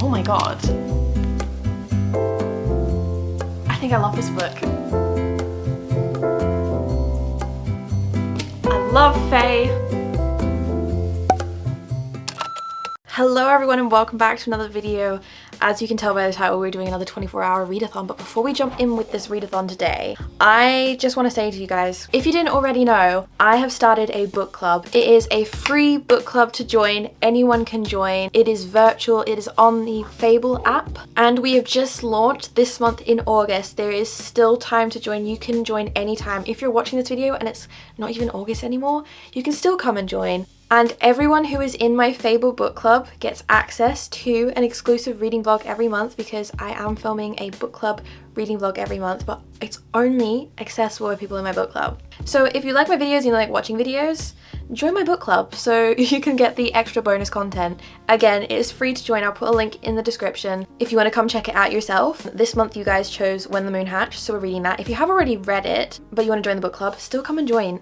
Oh my god. I think I love this book. I love Faye. Hello everyone and welcome back to another video. As you can tell by the title, we're doing another 24-hour readathon, but before we jump in with this readathon today, I just want to say to you guys, if you didn't already know, I have started a book club. It is a free book club to join. Anyone can join. It is virtual. It is on the Fable app, and we have just launched this month in August. There is still time to join. You can join anytime. If you're watching this video and it's not even August anymore, you can still come and join. And everyone who is in my Fable book club gets access to an exclusive reading vlog every month, because I am filming a book club reading vlog every month, but it's only accessible to people in my book club. So if you like my videos and you like watching videos, join my book club so you can get the extra bonus content. Again, it is free to join. I'll put a link in the description if you want to come check it out yourself. This month you guys chose When the Moon Hatched, so we're reading that. If you have already read it but you want to join the book club, still come and join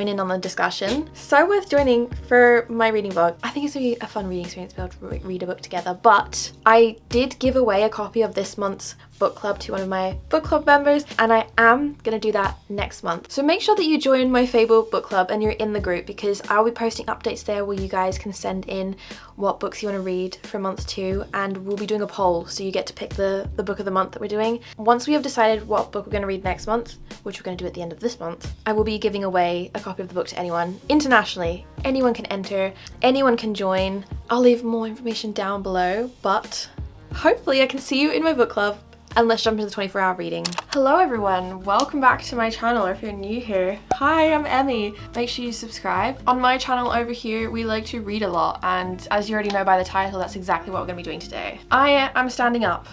in on the discussion. So worth joining for my reading vlog. I think it's gonna be a fun reading experience to be able to read a book together, but I did give away a copy of this month's book club to one of my book club members, and I am gonna do that next month. So make sure that you join my Fable book club and you're in the group, because I'll be posting updates there where you guys can send in what books you want to read for month 2, and we'll be doing a poll so you get to pick the book of the month that we're doing. Once we have decided what book we're going to read next month, which we're going to do at the end of this month, I will be giving away a copy of the book to anyone internationally. Anyone can enter, anyone can join. I'll leave more information down below, but hopefully I can see you in my book club. And let's jump into the 24-hour reading. Hello everyone, welcome back to my channel. If you're new here, hi, I'm Emmy. Make sure you subscribe. On my channel over here, we like to read a lot, and as you already know by the title, that's exactly what we're gonna be doing today. I am standing up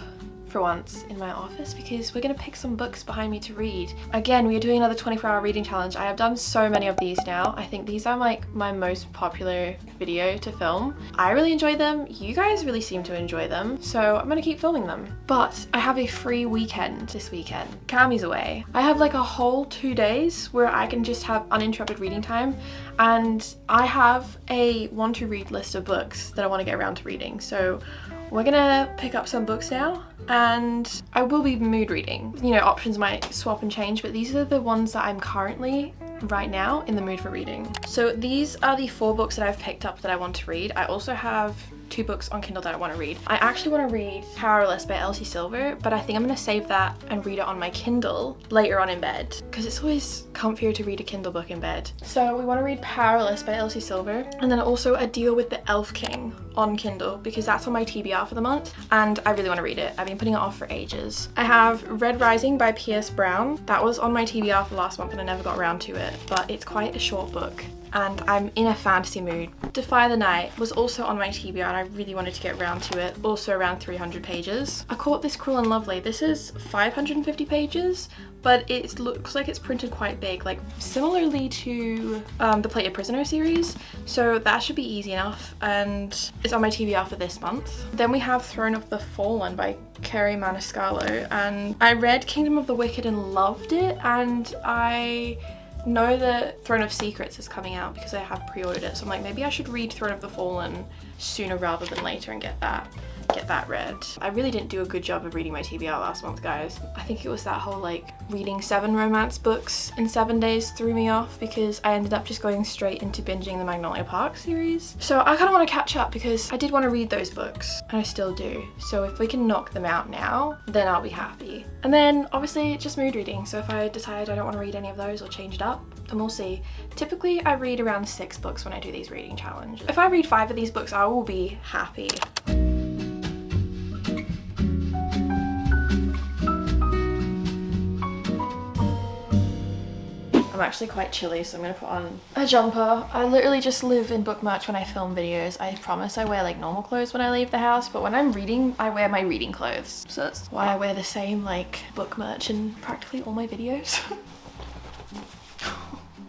for once in my office because we're gonna pick some books behind me to read. Again, we are doing another 24-hour reading challenge. I have done so many of these now. I think these are like my most popular video to film. I really enjoy them. You guys really seem to enjoy them, so I'm gonna keep filming them. But I have a free weekend this weekend. Cammy's away. I have like a whole 2 days where I can just have uninterrupted reading time, and I have a want to read list of books that I want to get around to reading. So we're gonna pick up some books now, and I will be mood reading. You know, options might swap and change, but these are the ones that I'm currently right now in the mood for reading. So these are the 4 books that I've picked up that I want to read. I also have 2 books on Kindle that I want to read. I actually want to read Powerless by Elsie Silver, but I think I'm going to save that and read it on my Kindle later on in bed, because it's always comfier to read a Kindle book in bed. So we want to read Powerless by Elsie Silver, and then also A Deal with the Elf King on Kindle, because that's on my TBR for the month and I really want to read it. I've been putting it off for ages. I have Red Rising by P.S. Brown. That was on my TBR for last month and I never got around to it, but it's quite a short book and I'm in a fantasy mood. Defy the Night was also on my TBR and I really wanted to get around to it, also around 300 pages. I caught this Cruel and Lovely. This is 550 pages, but it looks like it's printed quite big, like similarly to the Plated Prisoner series, so that should be easy enough, and it's on my TBR for this month. Then we have Throne of the Fallen by Kerry Maniscalco, and I read Kingdom of the Wicked and loved it, and I know that Throne of Secrets is coming out because I have pre-ordered it, so I'm like, maybe I should read Throne of the Fallen sooner rather than later and get that read. I really didn't do a good job of reading my TBR last month, guys. I think it was that whole like reading 7 romance books in 7 days threw me off, because I ended up just going straight into binging the Magnolia Park series. So I kind of want to catch up because I did want to read those books and I still do. So if we can knock them out now, then I'll be happy. And then obviously just mood reading. So if I decide I don't want to read any of those or change it up, then we'll see. Typically I read around 6 books when I do these reading challenges. If I read 5 of these books, I will be happy. I'm actually quite chilly, so I'm gonna put on a jumper. I literally just live in book merch when I film videos. I promise I wear like normal clothes when I leave the house, but when I'm reading, I wear my reading clothes. So that's why I wear the same like book merch in practically all my videos.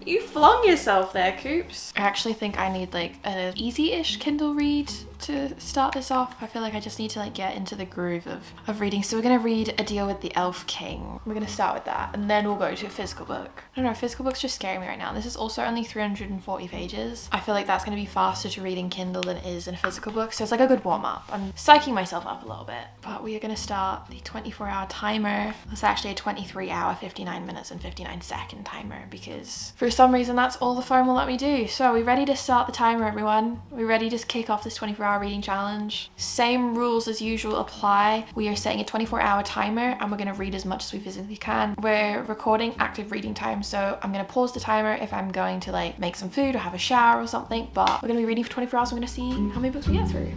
You flung yourself there, Coops. I actually think I need like an easy-ish Kindle read to start this off. I feel like I just need to like get into the groove of reading. So we're gonna read A Deal with the Elf King. We're gonna start with that and then we'll go to a physical book. I don't know, physical books just scaring me right now. This is also only 340 pages. I feel like that's gonna be faster to read in Kindle than it is in a physical book. So it's like a good warm up. I'm psyching myself up a little bit. But we are gonna start the 24-hour timer. It's actually a 23-hour, 59 minutes and 59-second timer because for some reason that's all the phone will let me do. So are we ready to start the timer, everyone? Are we ready to kick off this 24-hour reading challenge? Same rules as usual apply. We are setting a 24-hour timer and we're going to read as much as we physically can. We're recording active reading time, so I'm going to pause the timer if I'm going to like make some food or have a shower or something, but we're going to be reading for 24 hours. We're going to see how many books we get through.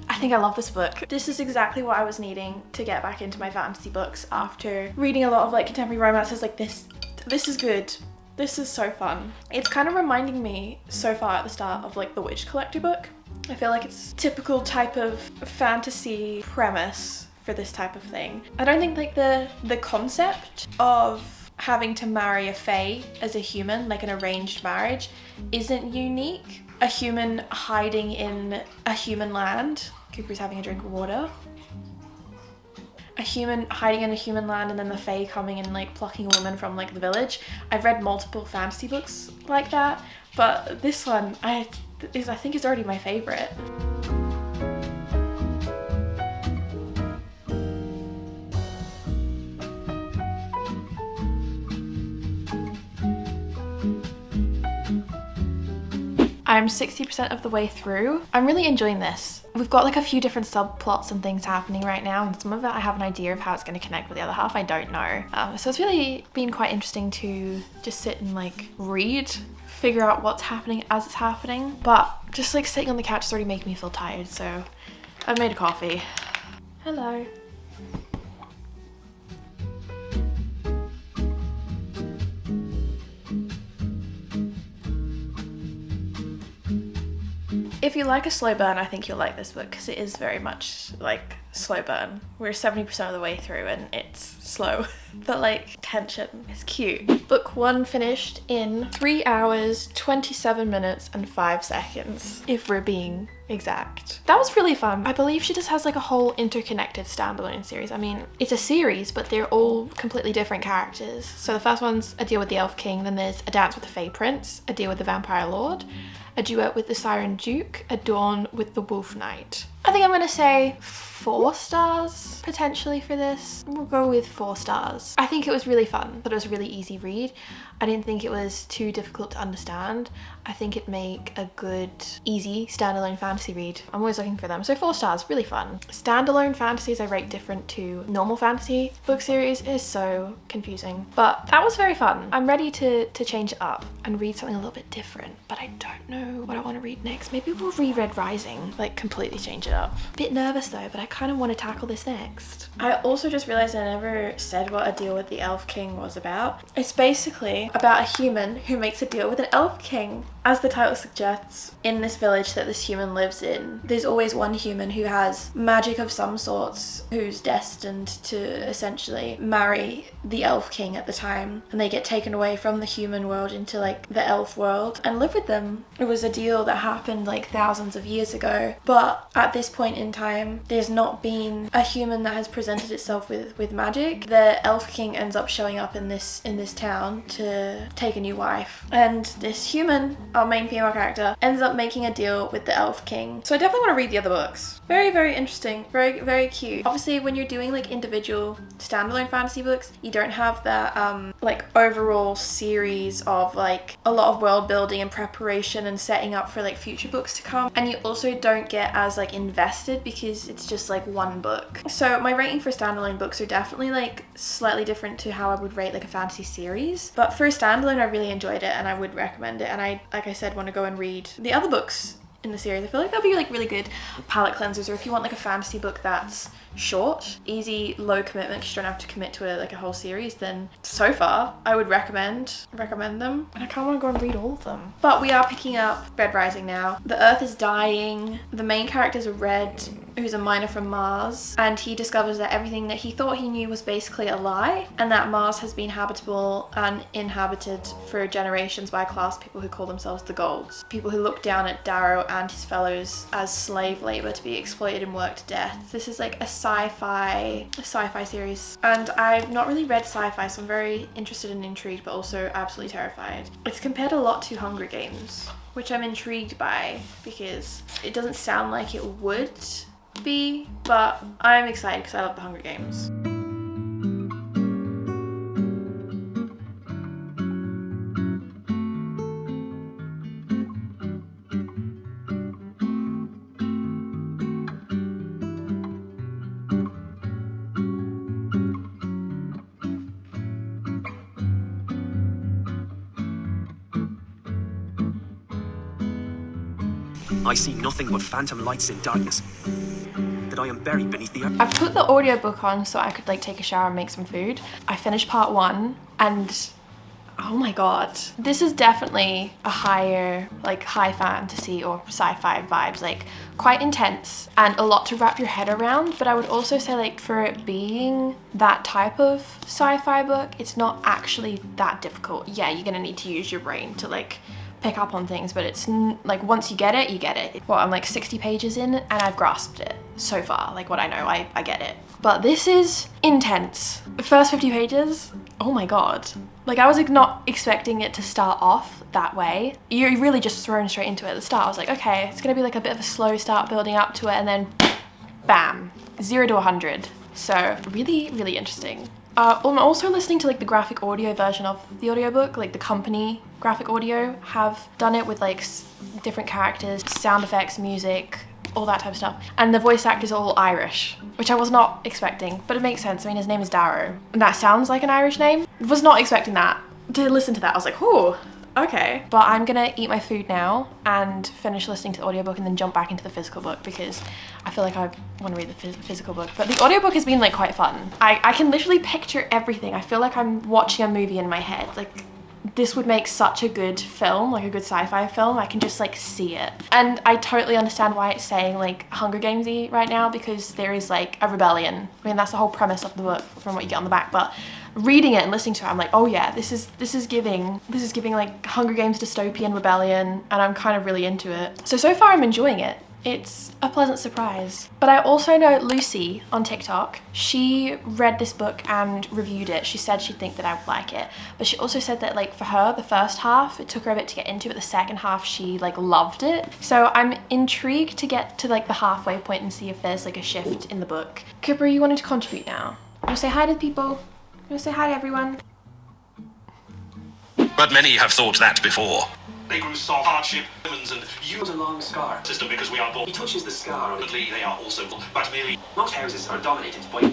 I think I love this book. This is exactly what I was needing to get back into my fantasy books after reading a lot of like contemporary romances like this. This is good. This is so fun. It's kind of reminding me so far at the start of like the Witch Collector book. I feel like it's typical type of fantasy premise for this type of thing. I don't think like the concept of having to marry a fae as a human, like an arranged marriage, isn't unique. A human hiding in a human land. Cooper's having a drink of water. A human hiding in a human land and then the fae coming and like plucking a woman from like the village. I've read multiple fantasy books like that, but this one I think is already my favorite. I'm 60% of the way through. I'm really enjoying this. We've got like a few different subplots and things happening right now, and some of it I have an idea of how it's going to connect with the other half. I don't know. So it's really been quite interesting to just sit and like read, figure out what's happening as it's happening. But just like sitting on the couch is already making me feel tired, so I've made a coffee. Hello. If you like a slow burn, I think you'll like this book because it is very much like slow burn. We're 70% of the way through and it's slow, but like tension. It's cute. Book 1 finished in 3 hours, 27 minutes and 5 seconds, if we're being exact. That was really fun. I believe she just has like a whole interconnected standalone series. I mean, it's a series, but they're all completely different characters. So the first one's A Deal with the Elf King, then there's A Dance with the Fae Prince, A Deal with the Vampire Lord, A Duet with the Siren Duke, A Dawn with the Wolf Knight. I think I'm gonna say 4 stars potentially for this. We'll go with 4 stars. I think it was really fun, but it was a really easy read. I didn't think it was too difficult to understand. I think it'd make a good, easy standalone fantasy read. I'm always looking for them. So 4 stars, really fun. Standalone fantasies I rate different to normal fantasy book series. It is so confusing, but that was very fun. I'm ready to change it up and read something a little bit different, but I don't know what I want to read next. Maybe we'll read Red Rising, like completely change it up. Bit nervous though, but I kind of want to tackle this next. I also just realized I never said what A Deal with the Elf King was about. It's basically about a human who makes a deal with an elf king. As the title suggests, in this village that this human lives in, there's always one human who has magic of some sorts, who's destined to essentially marry the elf king at the time, and they get taken away from the human world into like the elf world and live with them. It was a deal that happened like thousands of years ago, but at this point in time there's not been a human that has presented itself with magic. The elf king ends up showing up in this town to take a new wife, and this human, our main female character, ends up making a deal with the elf king. So I definitely want to read the other books. Very, very interesting. Very, very cute. Obviously when you're doing like individual standalone fantasy books, you don't have that like overall series of like a lot of world building and preparation and setting up for like future books to come, and you also don't get as like invested because it's just like one book. So my rating for standalone books are definitely like slightly different to how I would rate like a fantasy series, but for a standalone I really enjoyed it and I would recommend it, and I, like I said, want to go and read the other books in the series. I feel like they'll be like really good palette cleansers, or if you want like a fantasy book that's short, easy, low commitment because you don't have to commit to like a whole series, then so far I would recommend them. And I kind of want to go and read all of them. But we are picking up Red Rising now. The Earth is dying. The main character is a Red, who's a miner from Mars, and he discovers that everything that he thought he knew was basically a lie, and that Mars has been habitable and inhabited for generations by a class of people who call themselves the Golds. People who look down at Darrow and his fellows as slave labor to be exploited and worked to death. This is like a sci-fi series, and I've not really read sci-fi, so I'm very interested and intrigued, but also absolutely terrified. It's compared a lot to Hunger Games, which I'm intrigued by because it doesn't sound like it would be, but I'm excited because I love the Hunger Games. I see nothing but phantom lights in darkness. That I am buried beneath the earth. I put the audiobook on so I could like take a shower and make some food. I finished part 1 and oh my god. This is definitely a higher, like high fantasy or sci-fi vibes, like quite intense and a lot to wrap your head around. But I would also say like for it being that type of sci-fi book, it's not actually that difficult. Yeah, you're gonna need to use your brain to like pick up on things, but it's like once you get it, you get it. Well, I'm like 60 pages in and I've grasped it so far. Like what I know, I get it. But this is intense. The first 50 pages, oh my god. Like I was like not expecting it to start off that way. You're really just thrown straight into it. At the start I was like, okay, it's gonna be like a bit of a slow start building up to it, and then bam, 0 to 100. So really, really interesting. I'm also listening to like the graphic audio version of the audiobook, like the company graphic audio have done it with like different characters, sound effects, music, all that type of stuff. And the voice actors are all Irish, which I was not expecting, but it makes sense. I mean, his name is Darrow, and that sounds like an Irish name. Was not expecting that. To listen to that, I was like, oh, okay. But I'm gonna eat my food now and finish listening to the audiobook and then jump back into the physical book because I feel like I want to read the physical book. But the audiobook has been like quite fun. I can literally picture everything. I feel like I'm watching a movie in my head. Like this would make such a good film, like a good sci-fi film. I can just like see it. And I totally understand why it's saying like Hunger Games-y right now, because there is like a rebellion. I mean, that's the whole premise of the book from what you get on the back, but reading it and listening to it, I'm like, oh yeah, this is giving like Hunger Games dystopian rebellion, and I'm kind of really into it. So far I'm enjoying it. It's a pleasant surprise. But I also know Lucy on TikTok, she read this book and reviewed it. She said she'd think that I would like it, but she also said that like for her, the first half, it took her a bit to get into, but the second half she like loved it. So I'm intrigued to get to like the halfway point and see if there's like a shift in the book. Cooper, you wanted to contribute now. You wanna say hi to people? You wanna say hi to everyone? But many have thought that before. They grew soft hardship, lemons, and Use a long scar. system because we are born. He touches the scar. Ultimately, they are also, but merely Most houses are dominated by...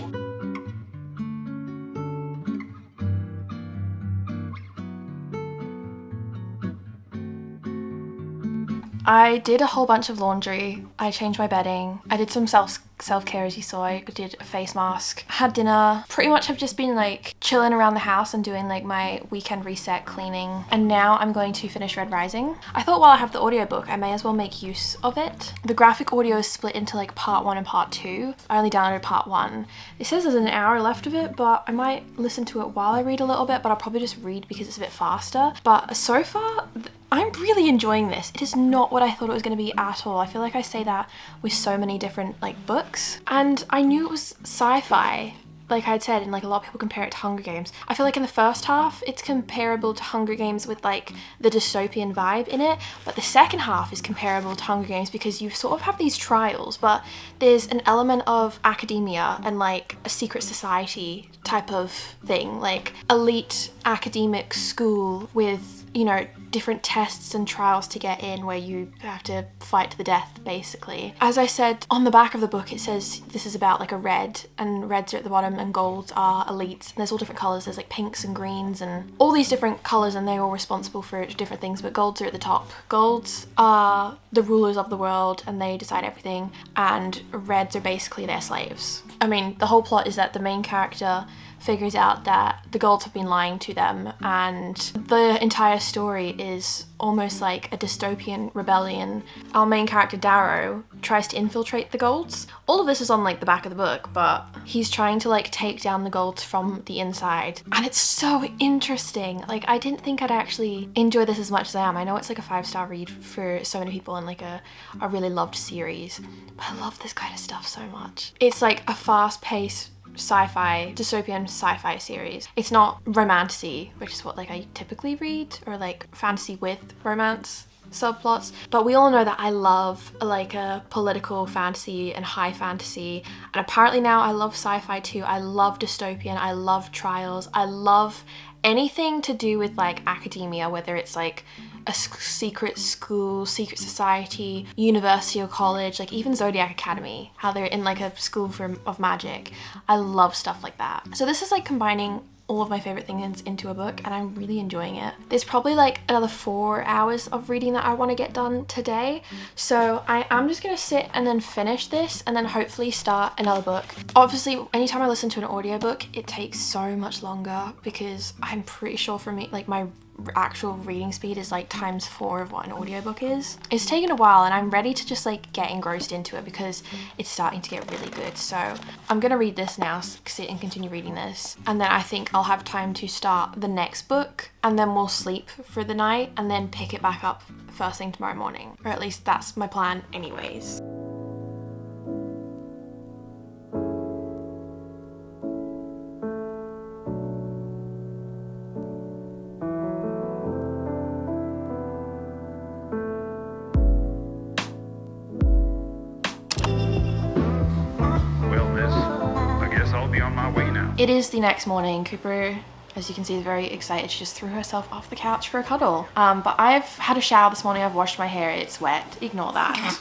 I did a whole bunch of laundry. I changed my bedding. I did some self-care, as you saw. I did a face mask, had dinner. Pretty much have just been like chilling around the house and doing like my weekend reset cleaning. And now I'm going to finish Red Rising. I thought while I have the audiobook, I may as well make use of it. The graphic audio is split into like part 1 and part 2. I only downloaded part 1. It says there's an hour left of it, but I might listen to it while I read a little bit, but I'll probably just read because it's a bit faster. But so far, I'm really enjoying this. It is not what I thought it was going to be at all. I feel like I say that with so many different like books, and I knew it was sci-fi, like I'd said, and like a lot of people compare it to Hunger Games. I feel like in the first half it's comparable to Hunger Games with like the dystopian vibe in it, but the second half is comparable to Hunger Games because you sort of have these trials, but there's an element of academia and like a secret society type of thing, like elite academic school with, you know, different tests and trials to get in where you have to fight to the death, basically. As I said, on the back of the book it says this is about like a red, and reds are at the bottom and golds are elites. And there's all different colours. There's like pinks and greens and all these different colours, and they're all responsible for different things, but golds are at the top. Golds are the rulers of the world and they decide everything, and reds are basically their slaves. I mean, the whole plot is that the main character figures out that the golds have been lying to them, and the entire story is almost like a dystopian rebellion. Our main character Darrow tries to infiltrate the golds. All of this is on like the back of the book, but he's trying to like take down the golds from the inside, and it's so interesting. Like, I didn't think I'd actually enjoy this as much as I am. I know it's like a 5-star read for so many people and like a really loved series, but I love this kind of stuff so much. It's like a fast-paced sci-fi, dystopian sci-fi series. It's not romantasy, which is what like I typically read, or like fantasy with romance subplots, but we all know that I love like a political fantasy and high fantasy, and apparently now I love sci-fi too. I love dystopian, I love trials, I love anything to do with like academia, whether it's like a secret school, secret society, university or college, like even Zodiac Academy, how they're in like a school of magic. I love stuff like that. So this is like combining all of my favorite things into a book, and I'm really enjoying it. There's probably like another 4 hours of reading that I want to get done today, so I'm just gonna sit and then finish this and then hopefully start another book. Obviously, anytime I listen to an audiobook, it takes so much longer because I'm pretty sure for me, like my actual reading speed is like ×4 of what an audiobook is. It's taken a while and I'm ready to just like get engrossed into it because it's starting to get really good. So I'm gonna read this now, sit and continue reading this, and then I think I'll have time to start the next book, and then we'll sleep for the night and then pick it back up first thing tomorrow morning, or at least that's my plan anyways. It is the next morning. Cooper, as you can see, is very excited. She just threw herself off the couch for a cuddle. But I've had a shower this morning. I've washed my hair. It's wet. Ignore that.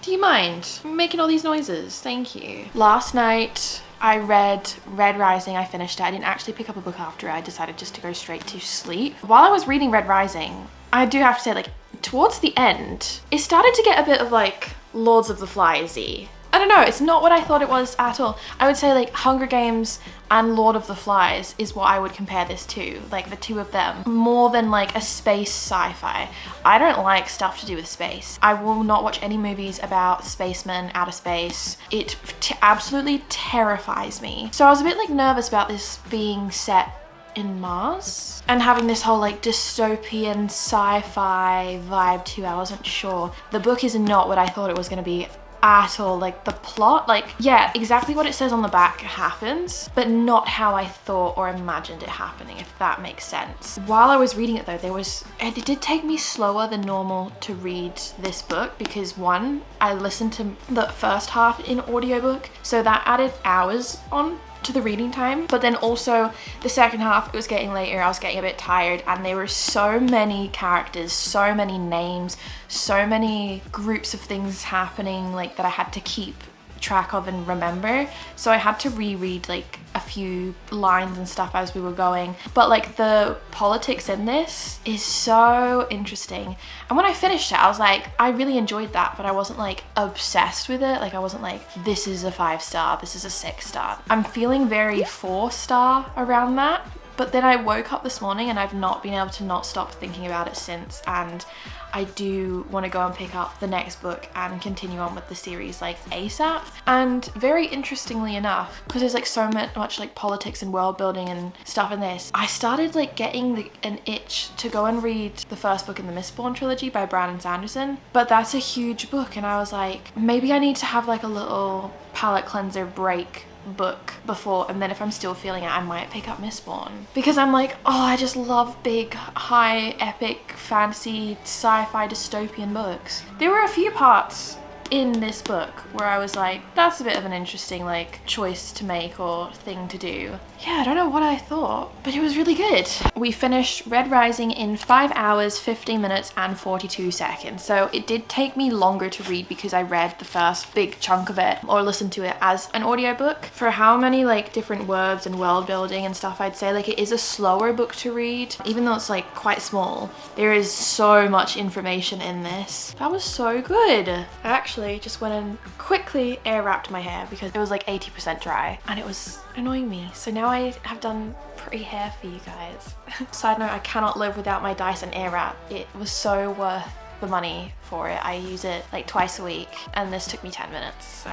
Do you mind making all these noises? Thank you. Last night I read Red Rising. I finished it. I didn't actually pick up a book after it. I decided just to go straight to sleep. While I was reading Red Rising, I do have to say, like, towards the end, it started to get a bit of like Lords of the Flies-y. I don't know, it's not what I thought it was at all. I would say like Hunger Games and Lord of the Flies is what I would compare this to, like the two of them, more than like a space sci-fi. I don't like stuff to do with space. I will not watch any movies about spacemen, outer space. It absolutely terrifies me. So I was a bit like nervous about this being set in Mars and having this whole like dystopian sci-fi vibe to it. I wasn't sure. The book is not what I thought it was going to be at all. Like the plot, like, yeah, exactly what it says on the back happens, but not how I thought or imagined it happening, if that makes sense. While I was reading it though, it did take me slower than normal to read this book because one, I listened to the first half in audiobook, so that added hours on to the reading time, but then also the second half, it was getting later, I was getting a bit tired, and there were so many characters, so many names, so many groups of things happening, like, that I had to keep track of and remember. So I had to reread like a few lines and stuff as we were going, but like the politics in this is so interesting. And when I finished it, I was like, I really enjoyed that, but I wasn't like obsessed with it. Like I wasn't like, this is a 5-star, this is a 6-star. I'm feeling very 4-star around that. But then I woke up this morning and I've not been able to not stop thinking about it since, and I do want to go and pick up the next book and continue on with the series like ASAP. And very interestingly enough, because there's like so much like politics and world building and stuff in this, I started like getting an itch to go and read the first book in the Mistborn trilogy by Brandon Sanderson. But that's a huge book, and I was like, maybe I need to have like a little palate cleanser break book before, and then if I'm still feeling it, I might pick up Mistborn, because I'm like, oh, I just love big, high, epic, fantasy, sci-fi, dystopian books. There were a few parts in this book where I was like, that's a bit of an interesting like choice to make or thing to do. Yeah, I don't know what I thought, but it was really good. We finished Red Rising in 5 hours, 15 minutes and 42 seconds. So it did take me longer to read because I read the first big chunk of it or listened to it as an audiobook. For how many like different words and world building and stuff, I'd say like it is a slower book to read. Even though it's like quite small, there is so much information in this. That was so good. I actually just went and quickly air wrapped my hair because it was like 80% dry and it was annoying me. So now I have done pretty hair for you guys. Side note, I cannot live without my Dyson Airwrap. It was so worth the money for it. I use it like twice a week and this took me 10 minutes, so.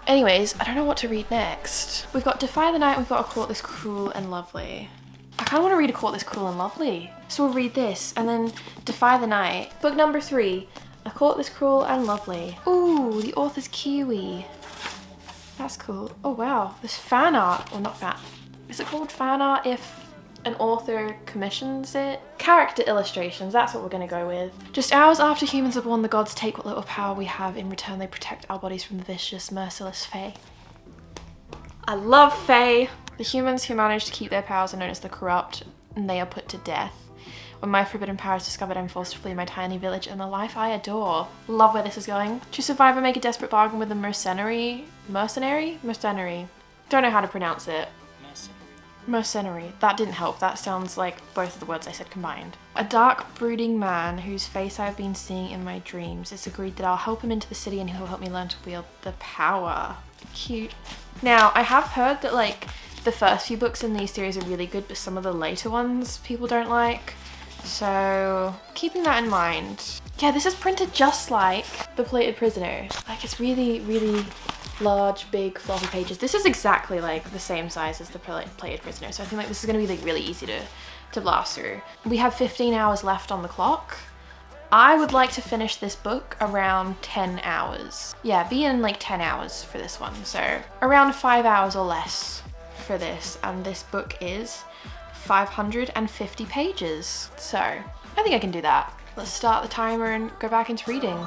Anyways, I don't know what to read next. We've got Defy the Night, we've got A Court This Cruel and Lovely. I kind of want to read A Court This Cruel and Lovely. So we'll read this and then Defy the Night. Book number 3, A Court This Cruel and Lovely. Ooh, the author's Kiwi. That's cool. Oh wow, there's fan art, or not fan. Is it called fan art if an author commissions it? Character illustrations, that's what we're gonna go with. Just hours after humans are born, the gods take what little power we have. In return, they protect our bodies from the vicious, merciless Fae. I love Fae. The humans who manage to keep their powers are known as the corrupt, and they are put to death. When my forbidden power is discovered, I'm forced to flee my tiny village and the life I adore. Love where this is going. To survive, I make a desperate bargain with a mercenary? Don't know how to pronounce it. Mercenary. That didn't help. That sounds like both of the words I said combined. A dark, brooding man whose face I've been seeing in my dreams. It's agreed that I'll help him into the city and he'll help me learn to wield the power. Cute. Now, I have heard that like the first few books in these series are really good, but some of the later ones people don't like. So keeping that in mind. Yeah, this is printed just like The Plated Prisoner. Like it's really, really large, big, floppy pages. This is exactly like the same size as The Plated Prisoner. So I think like this is gonna be like really easy to blast through. We have 15 hours left on the clock. I would like to finish this book around 10 hours. Yeah, be in like 10 hours for this one. So around 5 hours or less for this. And this book is 550 pages. So I think I can do that. Let's start the timer and go back into reading.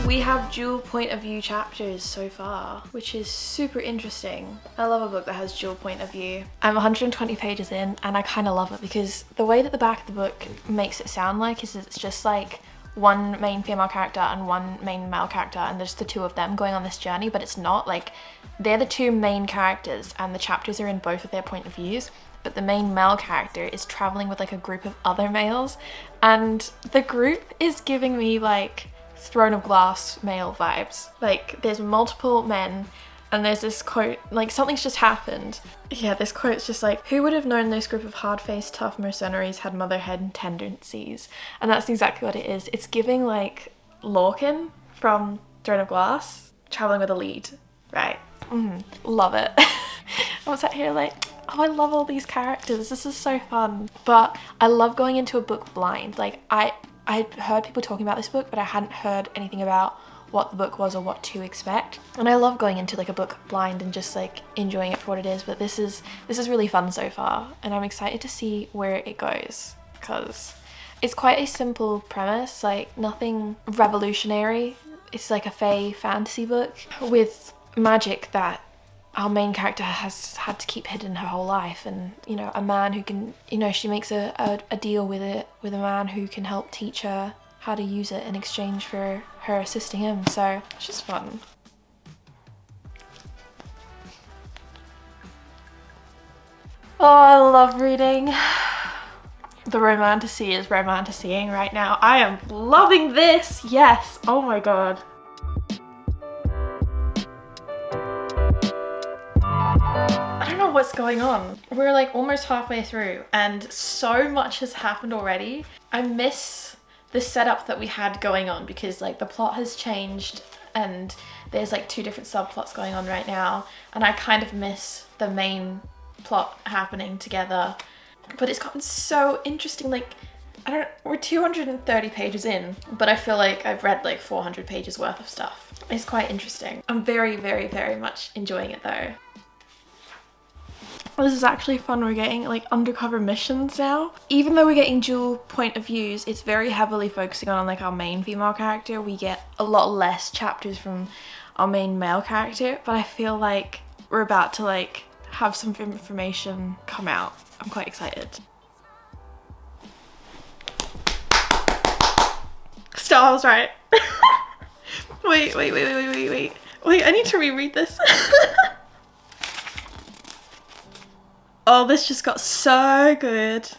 We have dual point of view chapters so far, which is super interesting. I love a book that has dual point of view. I'm 120 pages in and I kind of love it because the way that the back of the book makes it sound like is it's just like one main female character and one main male character and there's the two of them going on this journey, but it's not. Like they're the two main characters and the chapters are in both of their point of views, but the main male character is traveling with like a group of other males and the group is giving me like Throne of Glass male vibes. Like there's multiple men and there's this quote, like something's just happened. Yeah, this quote's just like, who would have known this group of hard-faced, tough mercenaries had motherhead tendencies? And that's exactly what it is. It's giving like Lorcan from Throne of Glass, traveling with a lead, right? Love it. I was sat here like, oh, I love all these characters. This is so fun. But I love going into a book blind. Like I'd heard people talking about this book, but I hadn't heard anything about what the book was or what to expect. And I love going into like a book blind and just like enjoying it for what it is. But this is really fun so far. And I'm excited to see where it goes because it's quite a simple premise, like nothing revolutionary. It's like a fae fantasy book with magic that our main character has had to keep hidden her whole life, and you know, a man who can, you know, she makes a deal with a man who can help teach her how to use it in exchange for her assisting him. So it's just fun. Oh, I love reading. The romantasy is romantasying right now. I am loving this. Yes. Oh my god. I don't know what's going on. We're like almost halfway through and so much has happened already. I miss the setup that we had going on because like the plot has changed and there's like two different subplots going on right now, and I kind of miss the main plot happening together. But it's gotten so interesting. Like we're 230 pages in, but I feel like I've read like 400 pages worth of stuff. It's quite interesting. I'm very, very, very much enjoying it though. This is actually fun. We're getting like undercover missions now. Even though we're getting dual point of views, it's very heavily focusing on like our main female character. We get a lot less chapters from our main male character, but I feel like we're about to like have some information come out. I'm quite excited. Still, I was right. Wait, I need to reread this. Oh, this just got so good.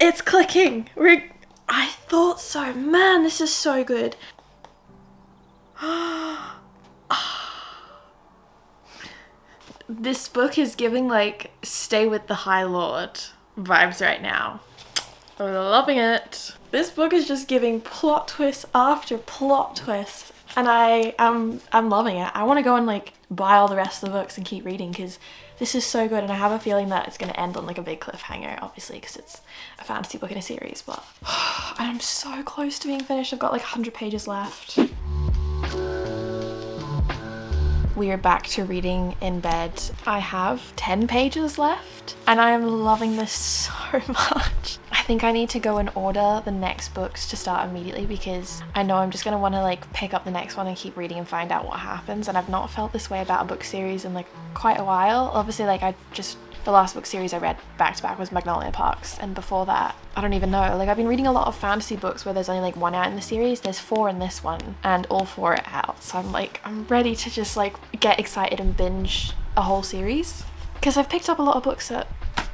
It's clicking. I thought so. Man, this is so good. This book is giving like Stay with the High Lord vibes right now. I'm loving it. This book is just giving plot twist after plot twist. And I'm loving it. I want to go and like buy all the rest of the books and keep reading because this is so good, and I have a feeling that it's going to end on like a big cliffhanger, obviously, because it's a fantasy book in a series, but I'm so close to being finished. I've got like 100 pages left. We are back to reading in bed. I have 10 pages left and I am loving this so much. I think I need to go and order the next books to start immediately because I know I'm just going to want to like pick up the next one and keep reading and find out what happens, and I've not felt this way about a book series in like quite a while. Obviously, like the last book series I read back to back was Magnolia Parks, and before that, I don't even know. Like I've been reading a lot of fantasy books where there's only like one out in the series. There's 4 in this one and all 4 are out. So I'm ready to just like get excited and binge a whole series. Because I've picked up a lot of books that,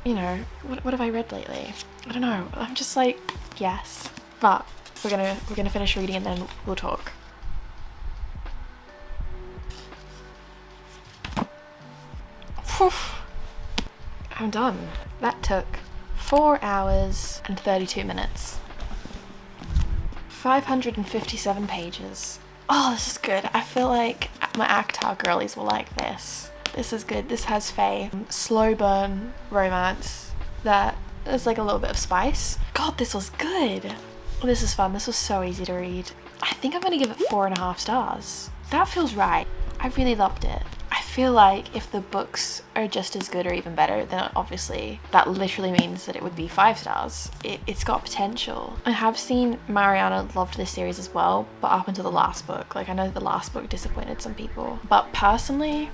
you know, what have I read lately? I don't know. I'm just like, yes. But we're gonna finish reading and then we'll talk. Whew. I'm done. That took 4 hours and 32 minutes. 557 pages. Oh, this is good. I feel like my ACTAR girlies will like this. This is good. This has fae. Slow burn romance that is like a little bit of spice. God, this was good. This is fun. This was so easy to read. I think I'm gonna give it 4.5 stars. That feels right. I really loved it. I feel like if the books are just as good or even better, then obviously that literally means that it would be 5 stars. It's got potential. I have seen Mariana loved this series as well, but up until the last book. Like I know the last book disappointed some people, but personally,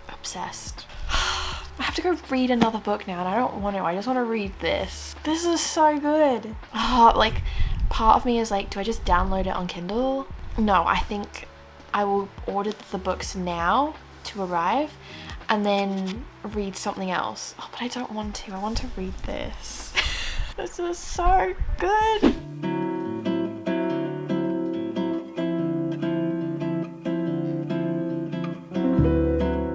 obsessed. I have to go read another book now and I don't want to. I just want to read this. This is so good. Oh, like part of me is like, do I just download it on Kindle? No, I think I will order the books now to arrive and then read something else. Oh, but I don't want to. I want to read this. This is so good.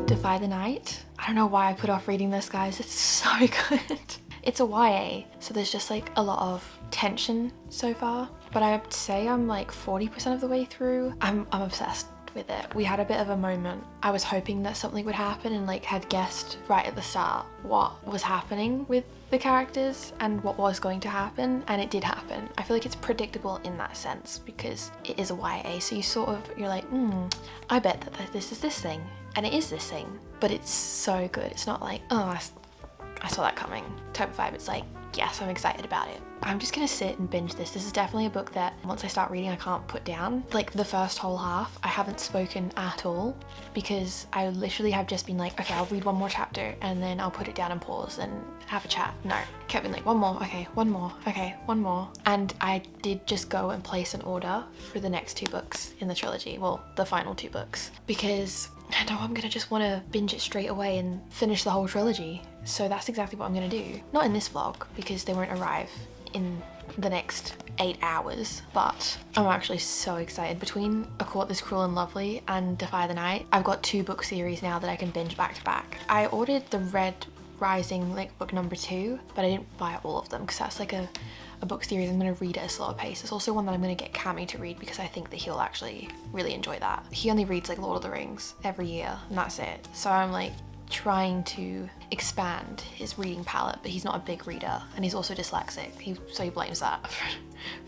Defy the Night. I don't know why I put off reading this, guys. It's so good. It's a YA, so there's just like a lot of tension so far. But I would say I'm like 40% of the way through. I'm obsessed with it. We had a bit of a moment. I was hoping that something would happen and like had guessed right at the start what was happening with the characters and what was going to happen, and it did happen. I feel like it's predictable in that sense because it is a YA, so you're like, I bet that this is this thing and it is this thing, but it's so good. It's not like, oh, I saw that coming type of vibe. It's like, yes, I'm excited about it. I'm just gonna sit and binge this. This is definitely a book that once I start reading, I can't put down. Like the first whole half, I haven't spoken at all because I literally have just been like, okay, I'll read one more chapter and then I'll put it down and pause and have a chat. No, kept being like, one more, okay, one more, okay, one more. And I did just go and place an order for the next 2 books in the trilogy. Well, the final 2 books, because I know I'm gonna just wanna binge it straight away and finish the whole trilogy. So that's exactly what I'm gonna do. Not in this vlog because they won't arrive in the next 8 hours, but I'm actually so excited. Between A Court This Cruel and Lovely and Defy the Night, I've got 2 book series now that I can binge back to back. I ordered the Red Rising, like book number 2, but I didn't buy all of them because that's like a book series I'm going to read at a slower pace. It's also one that I'm going to get Cammy to read because I think that he'll actually really enjoy that. He only reads like Lord of the Rings every year and that's it. So I'm like, trying to expand his reading palette, but he's not a big reader and he's also dyslexic. So he blames that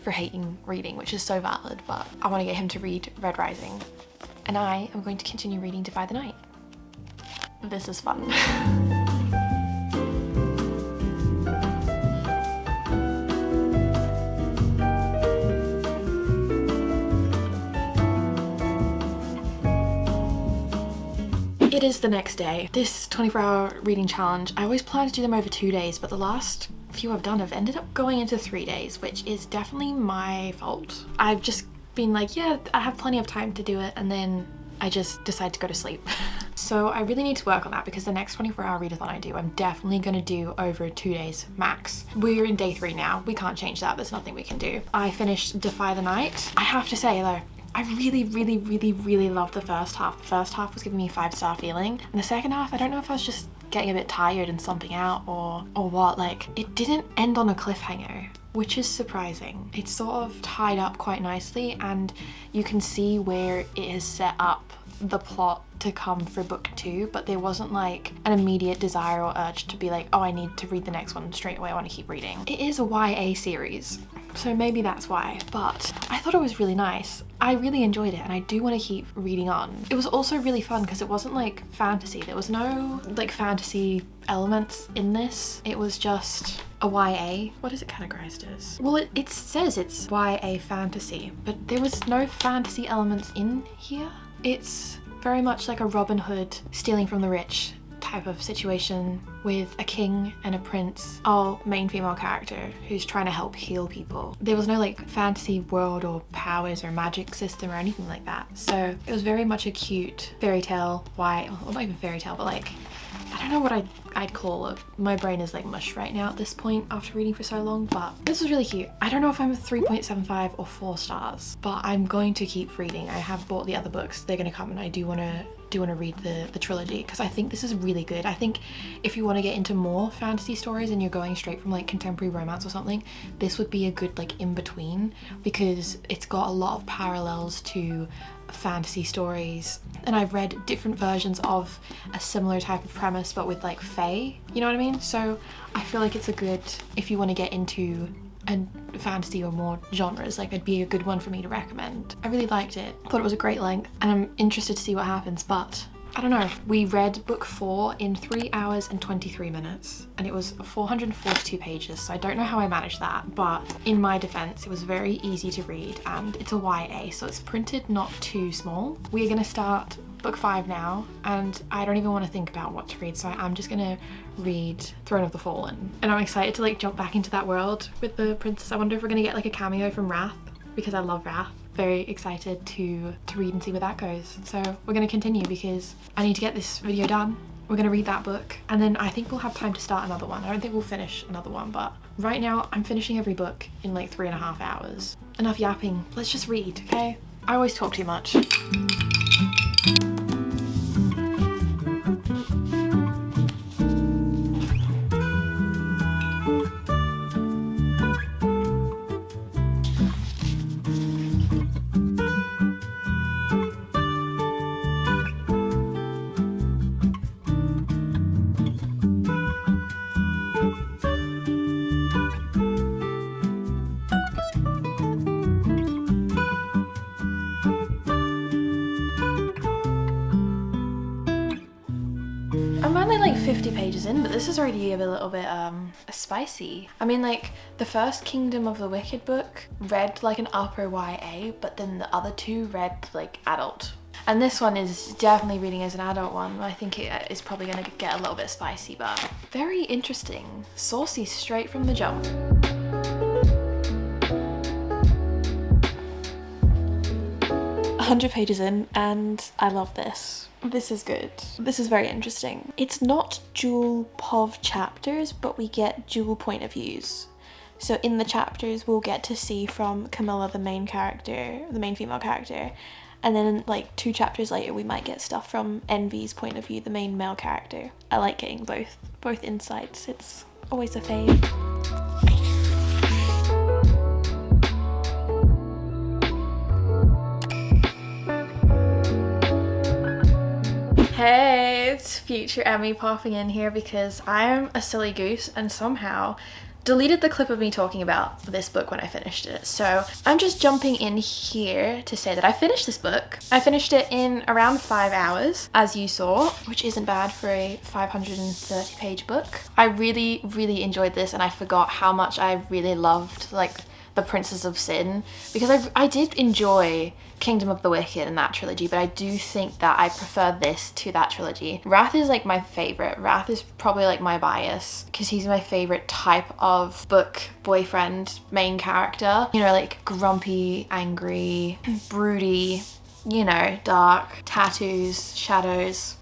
for hating reading, which is so valid, but I want to get him to read Red Rising. And I am going to continue reading Defy the Night. This is fun. It is the next day. This 24-hour reading challenge, I always plan to do them over 2 days, but the last few I've done have ended up going into 3 days, which is definitely my fault. I've just been like, yeah, I have plenty of time to do it, and then I just decide to go to sleep. So I really need to work on that, because the next 24-hour readathon I do, I'm definitely gonna do over 2 days max. We're in day 3 now. We can't change that. There's nothing we can do. I finished Defy the Night. I have to say though, I really loved the first half. The first half was giving me a 5-star feeling. And the second half, I don't know if I was just getting a bit tired and slumping out or what. Like, it didn't end on a cliffhanger, which is surprising. It's sort of tied up quite nicely, and you can see where it has set up the plot to come for book 2, but there wasn't like an immediate desire or urge to be like, oh, I need to read the next one straight away, I want to keep reading. It is a YA series, so maybe that's why, but I thought it was really nice. I really enjoyed it and I do want to keep reading on. It was also really fun because it wasn't like fantasy. There was no like fantasy elements in this. It was just a YA. What is it categorized as? Well, it says it's YA fantasy, but there was no fantasy elements in here. It's very much like a Robin Hood stealing from the rich type of situation with a king and a prince, our main female character who's trying to help heal people. There was no like fantasy world or powers or magic system or anything like that. So it was very much a cute fairy tale, well, not even fairy tale, but like, I don't know what I'd call it. My brain is like mush right now at this point after reading for so long, but this was really cute. I don't know if I'm a 3.75 or 4 stars, but I'm going to keep reading. I have bought the other books. They're gonna come, and I do want to read the trilogy because I think this is really good. I think if you want to get into more fantasy stories and you're going straight from like contemporary romance or something, this would be a good like in between, because it's got a lot of parallels to fantasy stories, and I've read different versions of a similar type of premise but with like fae, you know what I mean? So I feel like it's a good, if you want to get into and fantasy or more genres, like it'd be a good one for me to recommend. I really liked it. Thought it was a great length, and I'm interested to see what happens, but I don't know. We read book 4 in 3 hours and 23 minutes, and it was 442 pages, so I don't know how I managed that, but in my defense, it was very easy to read, and it's a YA, so it's printed not too small. We're gonna start book 5 now, and I don't even want to think about what to read, so I'm just gonna read Throne of the Fallen. And I'm excited to like jump back into that world with the princess. I wonder if we're gonna get like a cameo from Wrath, because I love Wrath. Very excited to read and see where that goes. So we're gonna continue because I need to get this video done. We're gonna read that book, and then I think we'll have time to start another one. I don't think we'll finish another one, but right now I'm finishing every book in like 3.5 hours. Enough yapping, let's just read, okay? I always talk too much. I'm only like 50 pages in, but this is already a little bit spicy. I mean, like the first Kingdom of the Wicked book read like an upper YA, but then the other 2 read like adult. And this one is definitely reading as an adult one. I think it is probably gonna get a little bit spicy, but very interesting. Saucy straight from the jump. 100 pages in, and I love this. This is good. This is very interesting. It's not dual POV chapters, but we get dual point of views. So in the chapters, we'll get to see from Camilla, the main character, the main female character, and then like 2 chapters later, we might get stuff from Envy's point of view, the main male character. I like getting both insights. It's always a fave. Hey, it's it's future Emmy popping in here because I am a silly goose and somehow deleted the clip of me talking about this book when I finished it. So I'm just jumping in here to say that I finished this book. I finished it in around 5 hours, as you saw, which isn't bad for a 530 page book. I really, really enjoyed this, and I forgot how much I really loved like the Princes of Sin, because I did enjoy Kingdom of the Wicked and that trilogy, but I do think that I prefer this to that trilogy. Wrath is like my favorite. Wrath is probably like my bias because he's my favorite type of book boyfriend main character. You know, like grumpy, angry, broody, you know, dark, tattoos, shadows.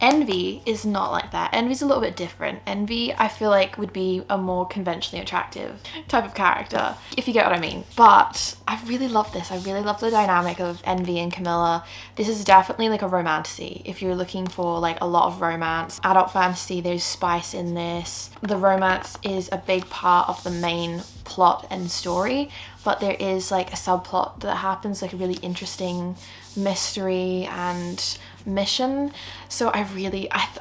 Envy is not like that. Envy's a little bit different. Envy, I feel like, would be a more conventionally attractive type of character, if you get what I mean. But I really love this. I really love the dynamic of Envy and Camilla. This is definitely like a romantasy. If you're looking for like a lot of romance, adult fantasy, there's spice in this. The romance is a big part of the main plot and story, but there is like a subplot that happens, like a really interesting mystery and mission. So I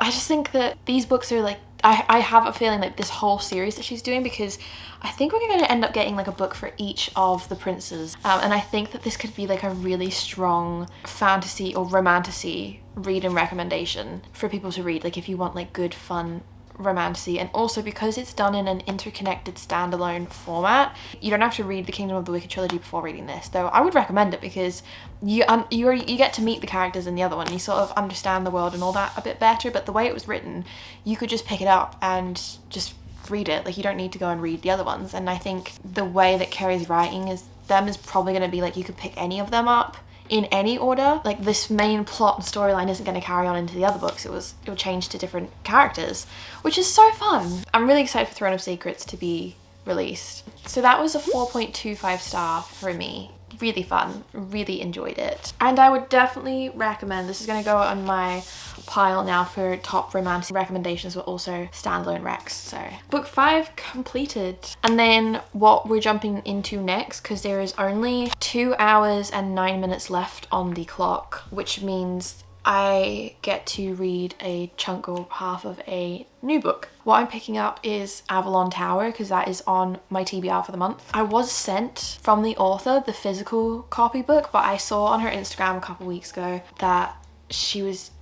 just think that these books are like, I have a feeling like this whole series that she's doing, because I think we're going to end up getting like a book for each of the princes, and I think that this could be like a really strong fantasy or romantasy read and recommendation for people to read, like if you want like good fun romantasy. And also because it's done in an interconnected standalone format, you don't have to read the Kingdom of the Wicked trilogy before reading this, though I would recommend it because you get to meet the characters in the other one. You sort of understand the world and all that a bit better, but the way it was written, you could just pick it up and just read it. Like, you don't need to go and read the other ones. And I think the way that Carrie's writing is probably going to be like, you could pick any of them up in any order. Like, this main plot and storyline isn't going to carry on into the other books. It'll change to different characters, which is so fun. I'm really excited for Throne of Secrets to be released. So that was a 4.25 star for me. Really fun, really enjoyed it. And I would definitely recommend, this is going to go on my pile now for top romance recommendations, but also standalone recs. So book 5 completed. And then what we're jumping into next, because there is only 2 hours and 9 minutes left on the clock, which means I get to read a chunk or half of a new book. What I'm picking up is Avalon Tower, because that is on my TBR for the month. I was sent from the author the physical copybook, but I saw on her Instagram a couple weeks ago that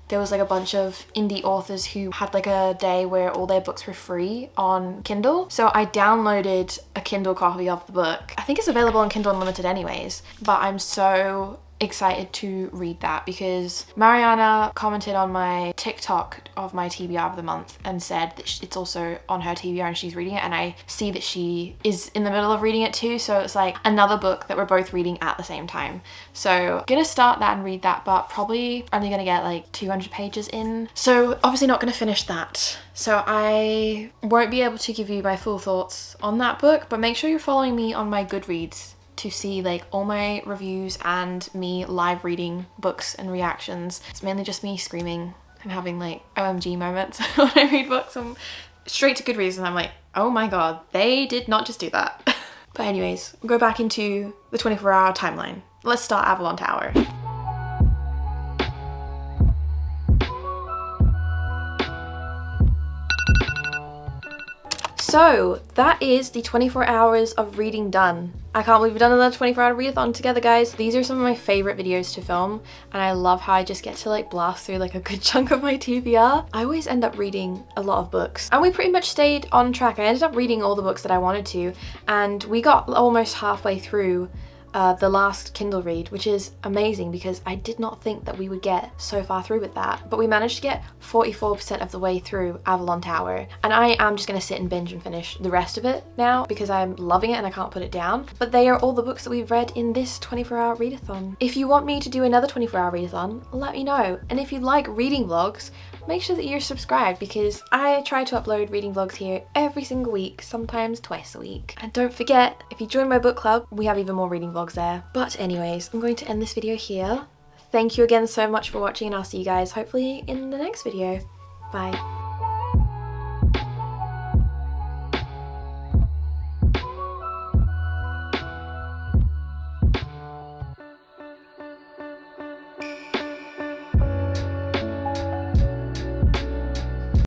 there was like a bunch of indie authors who had like a day where all their books were free on Kindle. So I downloaded a Kindle copy of the book. I think it's available on Kindle Unlimited anyways, but I'm so excited to read that because Mariana commented on my TikTok of my TBR of the month and said that it's also on her TBR and she's reading it, and I see that she is in the middle of reading it too, so it's like another book that we're both reading at the same time. So gonna start that and read that, but probably only gonna get like 200 pages in, so obviously not gonna finish that. So I won't be able to give you my full thoughts on that book, but make sure you're following me on my Goodreads to see like all my reviews and me live reading books and reactions. It's mainly just me screaming and having like OMG moments when I read books. I'm straight to Goodreads and I'm like, oh my god, they did not just do that. But anyways, we'll go back into the 24-hour timeline. Let's start Avalon Tower. So that is the 24 hours of reading done. I can't believe we've done another 24-hour readathon together, guys. These are some of my favorite videos to film, and I love how I just get to like blast through like a good chunk of my TBR. I always end up reading a lot of books, and we pretty much stayed on track. I ended up reading all the books that I wanted to, and we got almost halfway through the last Kindle read, which is amazing because I did not think that we would get so far through with that, but we managed to get 44% of the way through Avalon Tower, and I am just going to sit and binge and finish the rest of it now because I'm loving it and I can't put it down. But they are all the books that we've read in this 24-hour readathon. If you want me to do another 24-hour readathon, let me know, and if you like reading vlogs, make sure that you're subscribed because I try to upload reading vlogs here every single week, sometimes twice a week. And don't forget, if you join my book club, we have even more reading vlogs there. But anyways, I'm going to end this video here. Thank you again so much for watching, and I'll see you guys hopefully in the next video. Bye.